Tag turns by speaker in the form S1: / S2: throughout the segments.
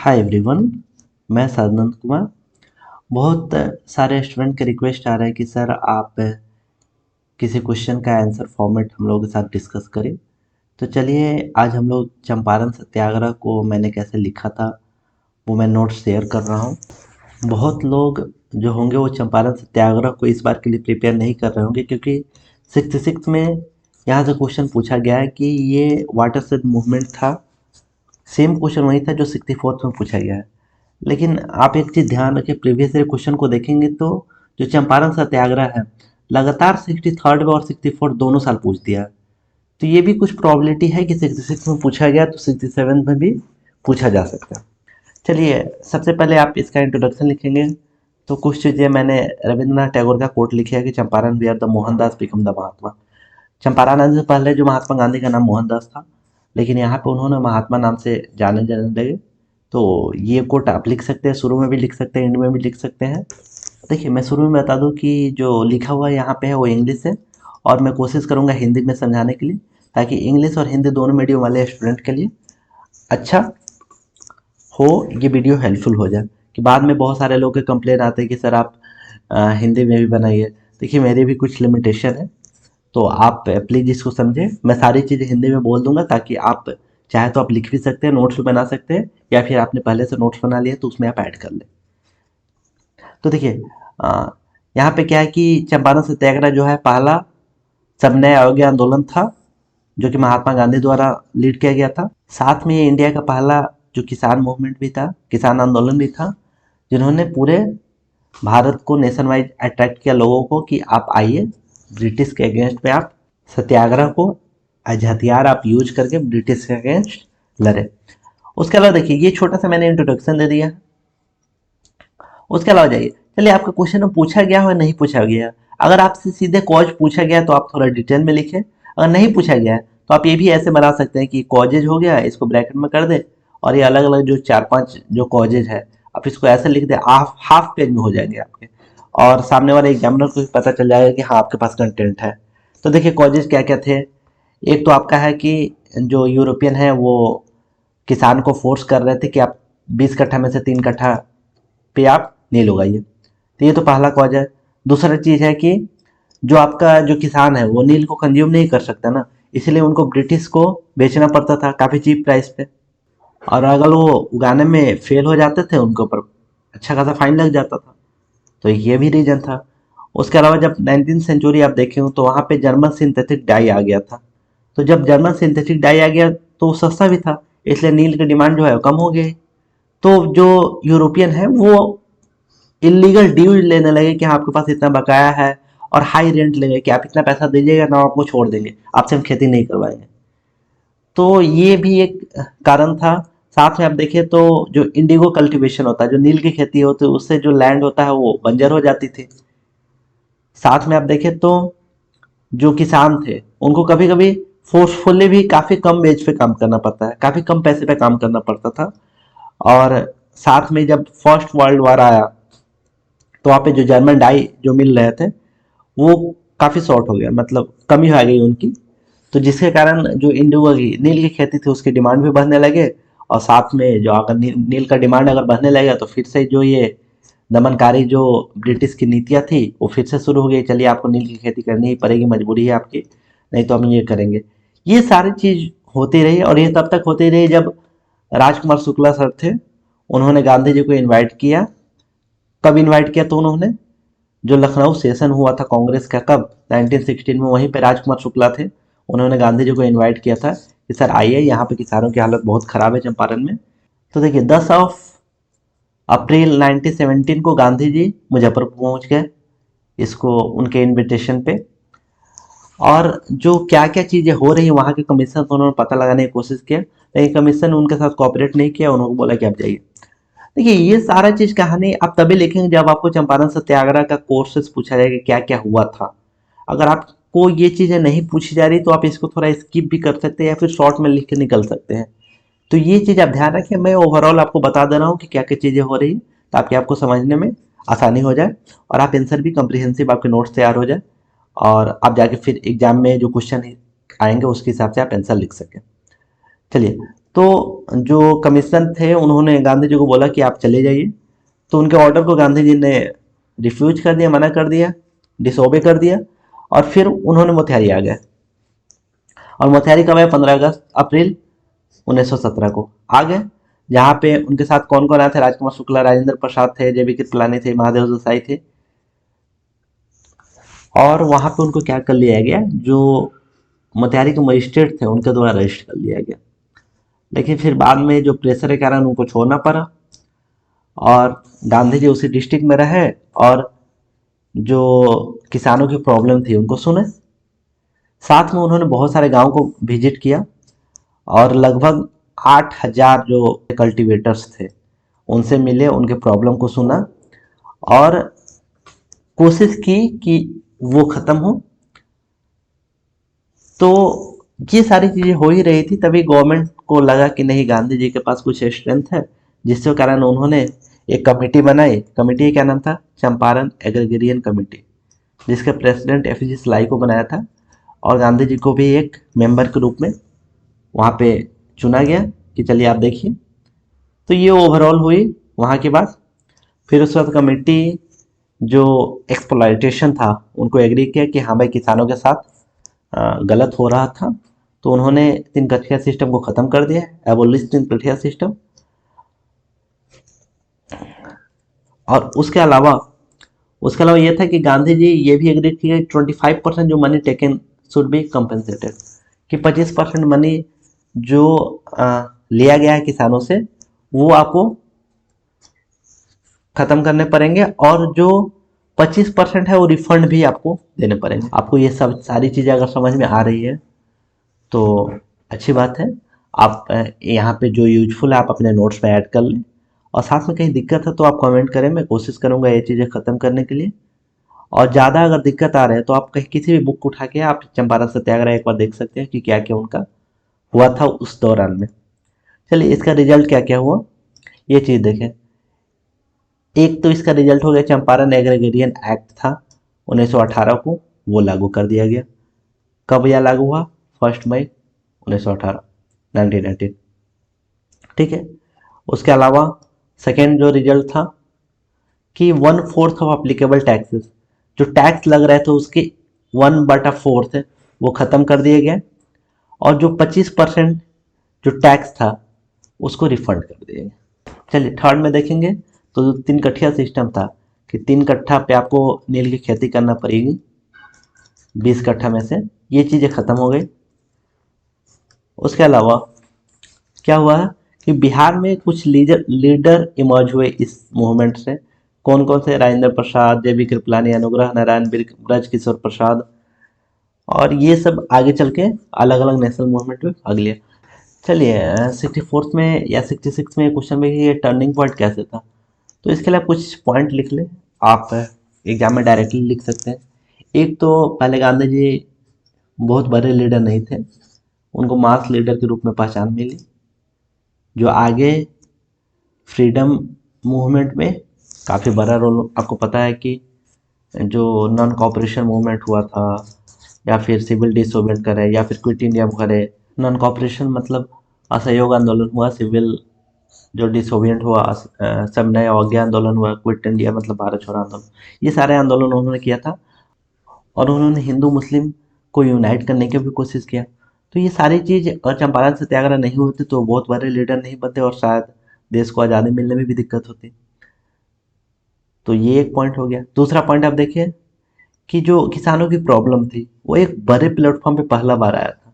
S1: Hi everyone, मैं सदानंद कुमार। बहुत सारे स्टूडेंट के रिक्वेस्ट आ रहा है कि सर आप किसी क्वेश्चन का आंसर फॉर्मेट हम लोगों के साथ डिस्कस करें। तो चलिए आज हम लोग चंपारण सत्याग्रह को मैंने कैसे लिखा था वो मैं नोट शेयर कर रहा हूँ। बहुत लोग जो होंगे वो चंपारण सत्याग्रह को इस बार के लिए प्रिपेयर नहीं कर रहे होंगे, क्योंकि 66 में यहाँ से क्वेश्चन पूछा गया है कि ये वाटर शेड मूवमेंट था। सेम क्वेश्चन वही था जो 64 में पूछा गया है। लेकिन आप एक चीज़ ध्यान रखें, प्रीवियस ईयर क्वेश्चन को देखेंगे तो जो चंपारण सत्याग्रह है लगातार 63rd में और 64 दोनों साल पूछ दिया है। तो ये भी कुछ प्रोबेबिलिटी है कि 66 में पूछा गया तो 67 में भी पूछा जा सकता है। चलिए सबसे पहले आप इसका इंट्रोडक्शन लिखेंगे। तो कुछ चीज़ें मैंने रविंद्रनाथ टैगोर का कोट लिखा है कि Champaran we are the Mohandas become the Mahatma. Champaran आने से पहले जो महात्मा गांधी का नाम मोहनदास था, लेकिन यहाँ पे उन्होंने महात्मा नाम से जाने जाने लगे। तो ये कोट आप लिख सकते हैं, शुरू में भी लिख सकते हैं, एंड में भी लिख सकते हैं। देखिए मैं शुरू में बता दूं कि जो लिखा हुआ यहाँ पे है वो इंग्लिश है, और मैं कोशिश करूँगा हिंदी में समझाने के लिए, ताकि इंग्लिश और हिंदी दोनों मीडियम वाले स्टूडेंट के लिए अच्छा हो, ये वीडियो हेल्पफुल हो जाए। कि बाद में बहुत सारे लोग के कंप्लेन आते हैं कि सर आप हिंदी में भी बनाइए। देखिए मेरी भी कुछ लिमिटेशन है, तो आप प्लीज़ इसको समझें। मैं सारी चीज़ें हिंदी में बोल दूंगा ताकि आप चाहे तो आप लिख भी सकते हैं, नोट्स भी बना सकते हैं, या फिर आपने पहले से नोट्स बना लिए तो उसमें आप ऐड कर लें। तो देखिए यहाँ पे क्या है कि चंपारण सत्याग्रह जो है पहला सबन्याय अवज्ञा आंदोलन था, जो कि महात्मा गांधी द्वारा लीड किया गया था। साथ में ये इंडिया का पहला जो किसान मूवमेंट भी था, किसान आंदोलन भी था, जिन्होंने पूरे भारत को नेशन वाइड अट्रैक्ट किया लोगों को कि आप आइए ब्रिटिश के अगेंस्ट में आप सत्याग्रह को एज हथियार आप यूज करके ब्रिटिश के अगेंस्ट लड़े। उसके अलावा देखिए ये छोटा सा मैंने इंट्रोडक्शन दे दिया। उसके अलावा जाइए, चलिए आपका क्वेश्चन में पूछा गया हो या नहीं पूछा गया। अगर आपसे सीधे कॉज पूछा गया तो आप थोड़ा डिटेल में लिखें। अगर नहीं पूछा गया है तो आप ये भी ऐसे बना सकते हैं कि कॉजेज हो गया, इसको ब्रैकेट में कर दे, और ये अलग अलग जो 4-5 जो कॉजेज है आप इसको ऐसे लिख दे, हाफ पेज में हो जाएंगे आपके, और सामने वाले एग्जामिनर को भी पता चल जाएगा कि हाँ आपके पास कंटेंट है। तो देखिए कॉजेज क्या क्या थे। एक तो आपका है कि जो यूरोपियन है वो किसान को फोर्स कर रहे थे कि आप 20 कट्ठा में से 3 कट्ठा पे आप नील उगाइए। तो ये तो पहला कॉज है। दूसरा चीज़ है कि जो आपका जो किसान है वो नील को कंज्यूम नहीं कर सकता ना, इसलिए उनको ब्रिटिश को बेचना पड़ता था काफ़ी चीप प्राइस पे, और अगर वो उगाने में फेल हो जाते थे उनके ऊपर अच्छा खासा फाइन लग जाता था। तो ये भी रीजन था। उसके अलावा जब 19th सेंचुरी आप देखें तो वहाँ पे जर्मन सिंथेटिक डाई आ गया था। तो जब जर्मन सिंथेटिक डाई आ गया तो वो सस्ता भी था, इसलिए नील की डिमांड जो है वो कम हो गई। तो जो यूरोपियन है वो इलीगल ड्यूज लेने लगे कि हाँ आपके पास इतना बकाया है, और हाई रेंट लेंगे कि आप इतना पैसा दीजिएगा ना आपको छोड़ देंगे, आपसे हम खेती नहीं करवाएंगे। तो ये भी एक कारण था। साथ में आप देखिए तो जो इंडिगो कल्टीवेशन होता है, जो नील की खेती होती है, उससे जो लैंड होता है वो बंजर हो जाती थी। साथ में आप देखें तो जो किसान थे उनको कभी कभी फोर्सफुली भी काफ़ी कम वेज पे काम करना पड़ता है, काफ़ी कम पैसे पे काम करना पड़ता था। और साथ में जब फर्स्ट वर्ल्ड वॉर आया तो वहाँ पे जो जर्मन डाई जो मिल रहे थे वो काफ़ी शॉर्ट हो गया, मतलब कमी आ गई उनकी। तो जिसके कारण जो इंडिगो की नील की खेती थी उसकी डिमांड भी बढ़ने लगे, और साथ में जो अगर नील का डिमांड अगर बढ़ने लगेगा तो फिर से जो ये दमनकारी जो ब्रिटिश की नीतियाँ थी वो फिर से शुरू हो गई। चलिए आपको नील की खेती करनी ही पड़ेगी, मजबूरी है आपकी, नहीं तो हम ये करेंगे। ये सारी चीज़ होती रही, और ये तब तक होती रही जब राजकुमार शुक्ला सर थे, उन्होंने गांधी जी को इनवाइट किया। कब इनवाइट किया तो उन्होंने, जो लखनऊ सेशन हुआ था कांग्रेस का कब 1916 में, वहीं पे राजकुमार शुक्ला थे। उन्होंने गांधी जी को इनवाइट किया था कि सर आइए, यहाँ पे किसानों की हालत बहुत ख़राब है चंपारण में। तो देखिए 10 अप्रैल 1917 को गांधी जी मुजफ्फरपुर पहुंच गए, इसको उनके इनविटेशन पे। और जो क्या क्या चीज़ें हो रही हैं वहाँ के कमीशन को उन्होंने पता लगाने की कोशिश किया, लेकिन कमीशन उनके साथ कोऑपरेट नहीं किया, उन्होंने बोला कि आप जाइए। देखिए ये सारा चीज़ कहानी आप तभी लिखेंगे जब आपको चंपारण सत्याग्रह का कोर्सेस पूछा जाएगा क्या क्या हुआ था। अगर आपको ये चीज़ें नहीं पूछी जा रही तो आप इसको थोड़ा स्किप भी कर सकते हैं, या फिर शॉर्ट में लिख के निकल सकते हैं। तो ये चीज़ आप ध्यान रखें, मैं ओवरऑल आपको बता दे रहा हूँ कि क्या क्या चीज़ें हो रही हैं, ताकि आपको समझने में आसानी हो जाए, और आप आंसर भी कम्प्रिहेंसिव आपके नोट्स तैयार हो जाए, और आप जाके फिर एग्जाम में जो क्वेश्चन आएंगे उसके हिसाब से आप आंसर लिख सकें। चलिए तो जो कमीशन थे उन्होंने गांधी जी को बोला कि आप चले जाइए, तो उनके ऑर्डर को गांधी जी ने रिफ्यूज कर दिया, मना कर दिया, डिसोबे कर दिया, और फिर उन्होंने मोतिहारी आ गए। और मोतिहारी कब आए? 15 अप्रैल 1917 को आ गए। जहाँ पे उनके साथ कौन कौन आए थे? राजकुमार शुक्ला, राजेंद्र प्रसाद थे, जेबी कृपलानी थे, महादेव देसाई थे। और वहां पे उनको क्या कर लिया गया, जो मोतिहारी के मजिस्ट्रेट थे उनके द्वारा अरेस्ट कर लिया गया। लेकिन फिर बाद में जो प्रेशर के कारण उनको छोड़ना पड़ा, और गांधी जी उसी डिस्ट्रिक्ट में रहे, और जो किसानों की प्रॉब्लम थी उनको सुने। साथ में उन्होंने बहुत सारे गांव को विजिट किया, और लगभग 8,000 जो कल्टीवेटर्स थे उनसे मिले, उनके प्रॉब्लम को सुना, और कोशिश की कि वो खत्म हो। तो ये सारी चीजें हो ही रही थी, तभी गवर्नमेंट को लगा कि नहीं, गांधी जी के पास कुछ स्ट्रेंथ है, जिसके कारण उन्होंने एक कमेटी बनाई। कमेटी का क्या नाम था? चंपारण एग्रीगेरियन कमेटी, जिसके प्रेसिडेंट एफजी सिलाई को बनाया था, और गांधी जी को भी एक मेंबर के रूप में वहाँ पे चुना गया कि चलिए आप देखिए। तो ये ओवरऑल हुई वहाँ के बाद। फिर उस वक्त कमेटी जो एक्सप्लॉयटेशन था उनको एग्री किया कि हाँ भाई, किसानों के साथ गलत हो रहा था, तो उन्होंने तीन कथिया सिस्टम को ख़त्म कर दिया, एबोलिश तीन कथिया सिस्टम। और उसके अलावा ये था कि गांधी जी ये भी एग्री किए 25% जो money taken should be compensated, कि 25% मनी जो लिया गया है किसानों से वो आपको खत्म करने पड़ेंगे, और जो 25% है वो रिफंड भी आपको देने पड़ेंगे। आपको ये सब सारी चीज़ें अगर समझ में आ रही है तो अच्छी बात है। आप यहाँ पे जो यूजफुल है आप अपने नोट्स में ऐड कर लें, और साथ में कहीं दिक्कत है तो आप कमेंट करें, मैं कोशिश करूँगा ये चीज़ें ख़त्म करने के लिए। और ज़्यादा अगर दिक्कत आ रहा है तो आप कहीं किसी भी बुक उठा के आप चंपारण सत्याग्रह एक बार देख सकते हैं कि क्या क्या उनका हुआ था उस दौरान में। चलिए, इसका रिजल्ट क्या क्या हुआ ये चीज़ देखें। एक तो इसका रिजल्ट हो गया, चंपारण एग्रीगेरियन एक्ट था 1918 को, वो लागू कर दिया गया। कब यह लागू हुआ? 1 मई 1918, 1919। ठीक है। उसके अलावा सेकेंड जो रिजल्ट था कि 1/4 ऑफ अप्लीकेबल टैक्सेस, जो टैक्स लग रहे थे उसके 1/4 वो ख़त्म कर दिए गए, और जो 25% जो टैक्स था उसको रिफंड कर दिए गए। चलिए, थर्ड में देखेंगे तो जो 3 कट्ठा सिस्टम था कि 3 कट्ठा पे आपको नील की खेती करना पड़ेगी 20 कट्ठा में से, ये चीज़ें ख़त्म हो गई। उसके अलावा क्या हुआ कि बिहार में कुछ लीडर लीडर इमर्ज हुए इस मूवमेंट से। कौन कौन से? राजेंद्र प्रसाद, जेबी कृपलानी, अनुग्रह नारायण, ब्रज किशोर प्रसाद, और ये सब आगे चल के अलग अलग नेशनल मूवमेंट में भाग लिया। चलिए, 64th में या 66 में क्वेश्चन में ये टर्निंग पॉइंट कैसे था, तो इसके लिए आप कुछ पॉइंट लिख लें, आप एग्जाम में डायरेक्टली लिख सकते हैं। एक तो पहले गांधी जी बहुत बड़े लीडर नहीं थे, उनको मास लीडर के रूप में पहचान मिली, जो आगे फ्रीडम मूवमेंट में काफ़ी बड़ा रोल, आपको पता है कि जो नॉन कॉपरेशन मूवमेंट हुआ था, या फिर सिविल डिसोबेंट करे, या फिर क्विट इंडिया करे। नॉन कॉपरेशन मतलब असहयोग आंदोलन हुआ, सिविल जो डिसोबियंट हुआ, सब नया अवज्ञा आंदोलन हुआ, क्विट इंडिया मतलब भारत छोड़ो आंदोलन। ये सारे आंदोलन उन्होंने किया था, और उन्होंने हिंदू मुस्लिम को यूनाइट करने की भी कोशिश किया। तो ये सारी चीज़, और चंपारण सत्याग्रह नहीं होती तो बहुत बड़े लीडर नहीं बनते, और शायद देश को आज़ादी मिलने में भी दिक्कत होती। तो ये एक पॉइंट हो गया। दूसरा पॉइंट आप देखिए कि जो किसानों की प्रॉब्लम थी वो एक बड़े प्लेटफॉर्म पे पहला बार आया था।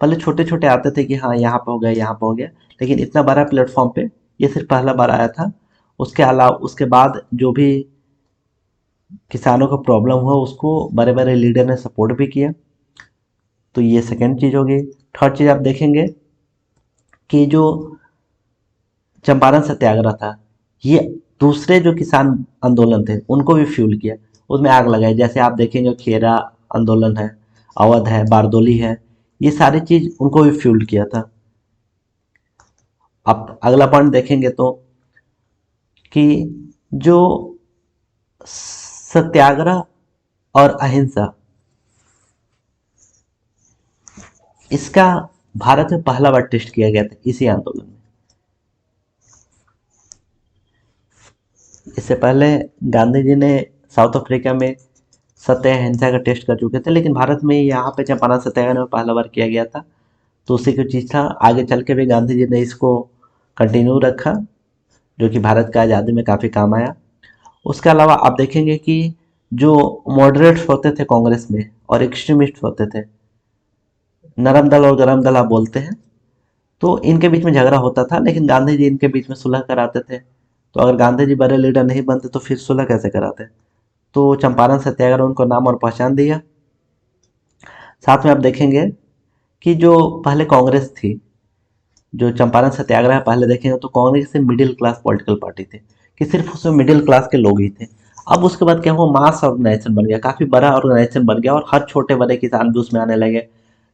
S1: पहले छोटे छोटे आते थे कि हाँ यहाँ पे हो गया, यहाँ पे हो गया, लेकिन इतना बड़ा प्लेटफॉर्म पे ये सिर्फ पहला बार आया था। उसके अलावा उसके बाद जो भी किसानों का प्रॉब्लम हुआ उसको बड़े बड़े लीडर ने सपोर्ट भी किया। तो ये सेकेंड चीज़ होगी। थर्ड चीज़ आप देखेंगे कि जो चंपारण सत्याग्रह था, ये दूसरे जो किसान आंदोलन थे उनको भी फ्यूल किया, उसमें आग लगाई। जैसे आप देखेंगे खेरा आंदोलन है, अवध है, बारदोली है, ये सारी चीज उनको भी फ्यूल किया था। आप अगला पॉइंट देखेंगे तो कि जो सत्याग्रह और अहिंसा, इसका भारत में पहला बार टेस्ट किया गया था इसी आंदोलन में। इससे पहले गांधी जी ने साउथ अफ्रीका में सत्य अहिंसा का टेस्ट कर चुके थे, लेकिन भारत में यहाँ पे चंपारण सत्याग्रह में पहला बार किया गया था। तो उसी की चीज़ था, आगे चल के भी गांधी जी ने इसको कंटिन्यू रखा, जो कि भारत का आज़ादी में काफ़ी काम आया। उसके अलावा आप देखेंगे कि जो मॉडरेट्स होते थे कांग्रेस में और एक्सट्रीमिस्ट होते थे, नरम दल और गरम दल आप बोलते हैं, तो इनके बीच में झगड़ा होता था, लेकिन गांधी जी इनके बीच में सुलह कराते थे। तो अगर गांधी जी बड़े लीडर नहीं बनते तो फिर सुलह कैसे कराते? तो चंपारण सत्याग्रह उनको नाम और पहचान दिया। साथ में आप देखेंगे कि जो पहले कांग्रेस थी, जो चंपारण सत्याग्रह पहले देखेंगे तो कांग्रेस से मिडिल क्लास पॉलिटिकल पार्टी थे, कि सिर्फ उसमें मिडिल क्लास के लोग ही थे। अब उसके बाद क्या हुआ, मास ऑर्गेनाइजेशन बन गया, काफ़ी बड़ा ऑर्गेनाइजेशन बन गया और हर छोटे बड़े किसान भी उसमें आने लगे।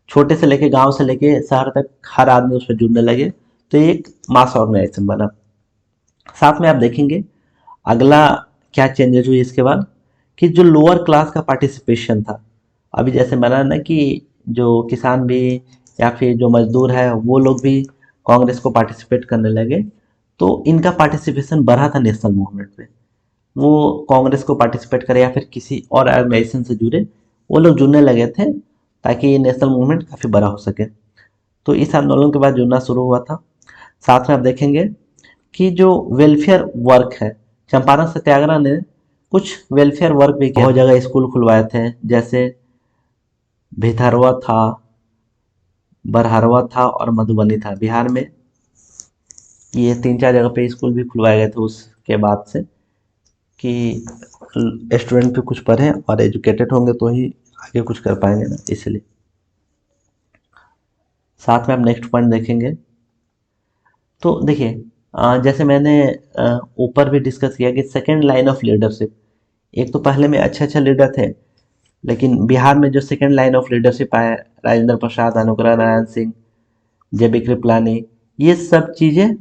S1: छोटे से लेके गांव से लेके शहर तक हर आदमी उसमें जुड़ने लगे। तो एक मास ऑर्गेनाइजेशन बना। साथ में आप देखेंगे अगला क्या चेंजेस हुई इसके बाद, कि जो लोअर क्लास का पार्टिसिपेशन था, अभी जैसे बना ना कि जो किसान भी या फिर जो मजदूर है वो लोग भी कांग्रेस को पार्टिसिपेट करने लगे। तो इनका पार्टिसिपेशन बढ़ा था नेशनल मूवमेंट में। वो कांग्रेस को पार्टिसिपेट करे या फिर किसी और ऑर्गेनाइजेशन से जुड़े, वो लोग जुड़ने लगे थे ताकि ये नेशनल मूवमेंट काफ़ी बड़ा हो सके। तो इस आंदोलन के बाद जुड़ना शुरू हुआ था। साथ में आप देखेंगे कि जो वेलफेयर वर्क है, चंपारण सत्याग्रह ने कुछ वेलफेयर वर्क भी किया। बहुत जगह स्कूल खुलवाए थे, जैसे भितरवा था, बरहरवा था और मधुबनी था बिहार में। ये 3-4 जगह पे स्कूल भी खुलवाए गए थे उसके बाद से, कि स्टूडेंट भी कुछ पढ़ें और एजुकेटेड होंगे तो ही आगे कुछ कर पाएंगे ना, इसलिए। साथ में आप नेक्स्ट पॉइंट देखेंगे तो देखिए, जैसे मैंने ऊपर भी डिस्कस किया कि सेकेंड लाइन ऑफ लीडरशिप, एक तो पहले में अच्छे अच्छे लीडर थे, लेकिन बिहार में जो सेकेंड लाइन ऑफ लीडरशिप आया, राजेंद्र प्रसाद, अनुग्रह नारायण सिंह, जे.बी. कृपलानी, ये सब चीज़ें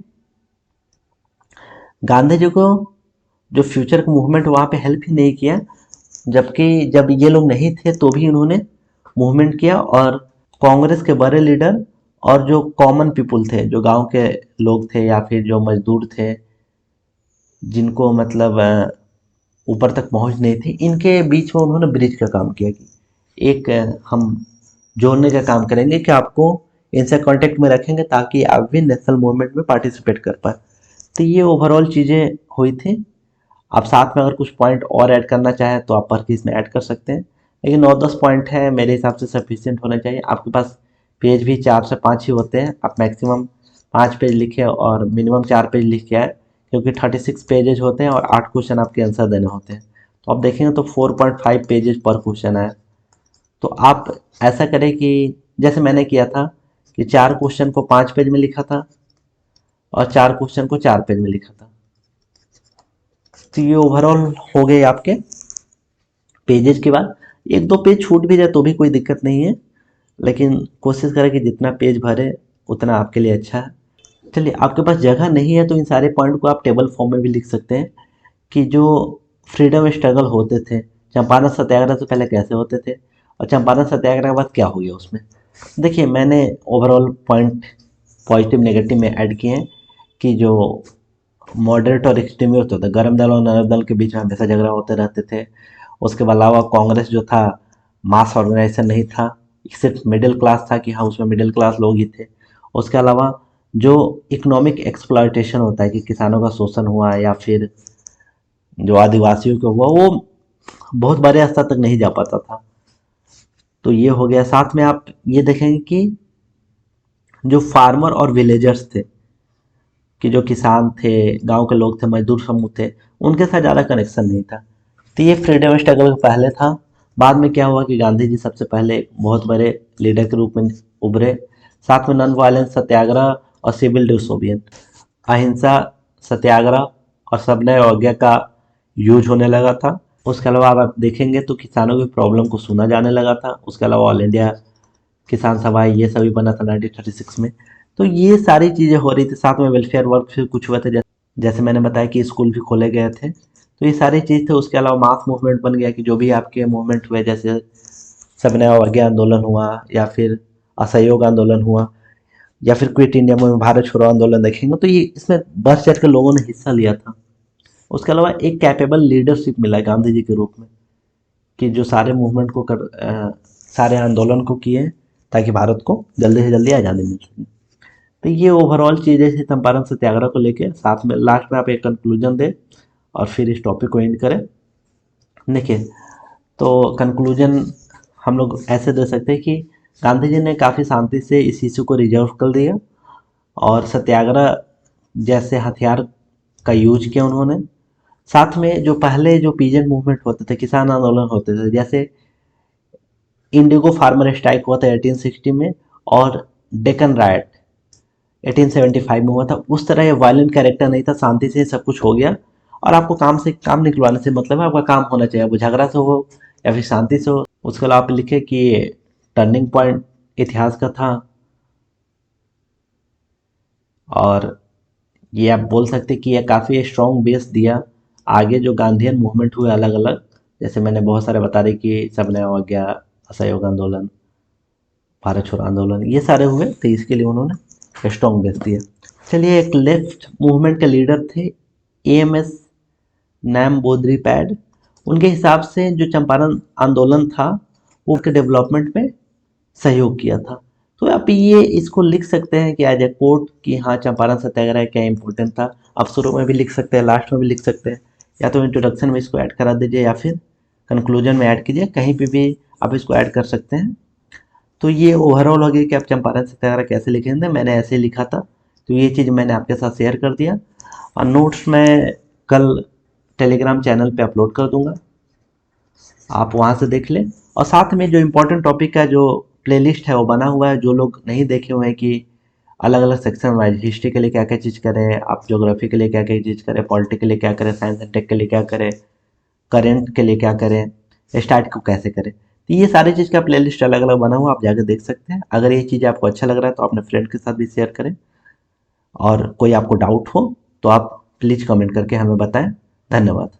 S1: गांधी जी को जो फ्यूचर का मूवमेंट वहाँ पे हेल्प ही नहीं किया, जबकि जब ये लोग नहीं थे तो भी उन्होंने मूवमेंट किया। और कांग्रेस के बड़े लीडर और जो कॉमन पीपुल थे, जो गांव के लोग थे या फिर जो मजदूर थे, जिनको मतलब ऊपर तक पहुंच नहीं थी, इनके बीच में उन्होंने ब्रिज का काम किया कि एक हम जोड़ने का काम करेंगे कि आपको इनसे कांटेक्ट में रखेंगे ताकि आप भी नेशनल मूवमेंट में पार्टिसिपेट कर पाए। तो ये ओवरऑल चीज़ें हुई थी। आप साथ में अगर कुछ पॉइंट और ऐड करना चाहें तो आप पर इसमें ऐड कर सकते हैं, लेकिन 9-10 पॉइंट है मेरे हिसाब से सफिशिएंट होना चाहिए। आपके पास पेज भी 4 से 5 ही होते हैं, आप मैक्सिमम 5 पेज लिखे और मिनिमम 4 पेज लिख के आए, क्योंकि 36 पेजेज होते हैं और 8 क्वेश्चन आपके आंसर देने होते हैं। तो आप देखेंगे तो 4.5 पेजेज पर क्वेश्चन है। तो आप ऐसा करें कि जैसे मैंने किया था कि 4 क्वेश्चन को 5 पेज में लिखा था और 4 क्वेश्चन को 4 पेज में लिखा था। तो ये ओवरऑल हो गए आपके पेजेस के बाद। 1-2 पेज छूट भी जाए तो भी कोई दिक्कत नहीं है, लेकिन कोशिश करें कि जितना पेज भरे उतना आपके लिए अच्छा है। चलिए, आपके पास जगह नहीं है तो इन सारे पॉइंट को आप टेबल फॉर्म में भी लिख सकते हैं, कि जो फ्रीडम स्ट्रगल होते थे चंपारण सत्याग्रह से पहले कैसे होते थे और चंपारण सत्याग्रह के बाद क्या हो गया उसमें। देखिए, मैंने ओवरऑल पॉइंट पॉजिटिव नेगेटिव में ऐड किए हैं, कि जो मॉडरेट और एक्सट्रीमिस्ट होता है, गरम दल और नरम दल के बीच में हमेशा झगड़ा होते रहते थे। उसके अलावा कांग्रेस जो था मास ऑर्गेनाइजेशन नहीं था, सिर्फ मिडिल क्लास था, कि हाँ उसमें मिडिल क्लास लोग ही थे। उसके अलावा जो इकोनॉमिक एक्सप्लॉयटेशन होता है, कि किसानों का शोषण हुआ या फिर जो आदिवासियों का हुआ, वो बहुत बड़े स्तर तक नहीं जा पाता था। तो ये हो गया। साथ में आप ये देखेंगे कि जो फार्मर और विलेजर्स थे, कि जो किसान थे, गांव के लोग थे, मजदूर समूह थे, उनके साथ ज़्यादा कनेक्शन नहीं था। तो ये फ्रीडम स्ट्रगल पहले था। बाद में क्या हुआ कि गांधी जी सबसे पहले बहुत बड़े लीडर के रूप में उभरे। साथ में नॉन वायलेंस सत्याग्रह और सिविल डिसोबियन, अहिंसा सत्याग्रह और सविनय अवज्ञा का यूज होने लगा था। उसके अलावा आप देखेंगे तो किसानों की प्रॉब्लम को सुना जाने लगा था। उसके अलावा ऑल इंडिया किसान सभा ये सभी बना था 1936 में। तो ये सारी चीज़ें हो रही थी। साथ में वेलफेयर वर्क फिर कुछ हुए थे, जैसे मैंने बताया कि स्कूल भी खोले गए थे। तो ये सारी चीज़ थे। उसके अलावा मास मूवमेंट बन गया, कि जो भी आपके मूवमेंट हुए, जैसे सविनय अवज्ञा आंदोलन हुआ या फिर असहयोग आंदोलन हुआ, या फिर क्विट इंडिया मूवमेंट, भारत छोड़ो आंदोलन देखेंगे तो ये इसमें बढ़ चढ़ के लोगों ने हिस्सा लिया था। उसके अलावा एक कैपेबल लीडरशिप मिला है गांधी जी के रूप में, कि जो सारे मूवमेंट को सारे आंदोलन को किए ताकि भारत को जल्दी से जल्दी आज़ादी मिल सके। तो ये ओवरऑल चीज़ें थी चंपारण सत्याग्रह को लेके। साथ में लास्ट में आप एक कंक्लूजन दे और फिर इस टॉपिक को एंड करें। देखिए, तो कंक्लूजन हम लोग ऐसे दे सकते हैं कि गांधी जी ने काफ़ी शांति से इस इशू को रिजर्व कर दिया और सत्याग्रह जैसे हथियार का यूज किया उन्होंने। साथ में जो पहले जो पीजेंट मूवमेंट होते थे, किसान आंदोलन होते थे, जैसे इंडिगो फार्मर स्ट्राइक हुआ था 1860 में और डेक्कन राइट 1875 में हुआ था, उस तरह ये वायलेंट कैरेक्टर नहीं था, शांति से सब कुछ हो गया। और आपको काम से काम निकलवाने से मतलब है, आपका काम होना चाहिए, वो झगड़ा से हो या फिर शांति से हो। उसके अलावा आप लिखे कि ये टर्निंग पॉइंट इतिहास का था और ये आप बोल सकते कि ये काफ़ी स्ट्रॉन्ग बेस दिया आगे जो गांधीयन मूवमेंट हुए अलग अलग, जैसे मैंने बहुत सारे बता दी कि सबने अवज्ञा, असहयोग आंदोलन, भारत छोड़ो आंदोलन, ये सारे हुए, तो इसके लिए उन्होंने स्ट्रॉन्ग बेस दिया। चलिए, एक लेफ्ट मूवमेंट के लीडर थे एएमएस नैम बोद्रीपैड। उनके हिसाब से जो चंपारण आंदोलन था वो के डेवलपमेंट में सहयोग किया था। तो आप ये इसको लिख सकते हैं कि एज ए कोट कि हाँ, चंपारण सत्याग्रह क्या इंपॉर्टेंट था। आप शुरू में भी लिख सकते हैं, लास्ट में भी लिख सकते हैं, या तो इंट्रोडक्शन में इसको ऐड करा दीजिए या फिर कंक्लूजन में ऐड कीजिए, कहीं पे भी आप इसको ऐड कर सकते हैं। तो ये ओवरऑल हो गया कि आप चंपारण सत्याग्रह कैसे लिखेंगे, मैंने ऐसे ही लिखा था, तो ये चीज़ मैंने आपके साथ शेयर कर दिया। और नोट्स मैं कल टेलीग्राम चैनल पे अपलोड कर दूंगा, आप वहाँ से देख लें। और साथ में जो इम्पोर्टेंट टॉपिक का जो प्लेलिस्ट है वो बना हुआ है, जो लोग नहीं देखे हुए हैं कि अलग अलग सेक्शन वाइज हिस्ट्री के लिए क्या क्या चीज़ करें, आप ज्योग्राफी के लिए क्या क्या चीज़ करें, पॉलिटी के लिए क्या करें, साइंस एंड टेक के लिए क्या करें, करेंट के लिए क्या करें, स्टार्ट को कैसे करें, तो ये सारी चीज़ का प्लेलिस्ट अलग अलग बना हुआ, आप जाकर देख सकते हैं। अगर ये चीज़ आपको अच्छा लग रहा है तो अपने फ्रेंड के साथ भी शेयर करें, और कोई आपको डाउट हो तो आप प्लीज़ कमेंट करके हमें बताएं। धन्यवाद।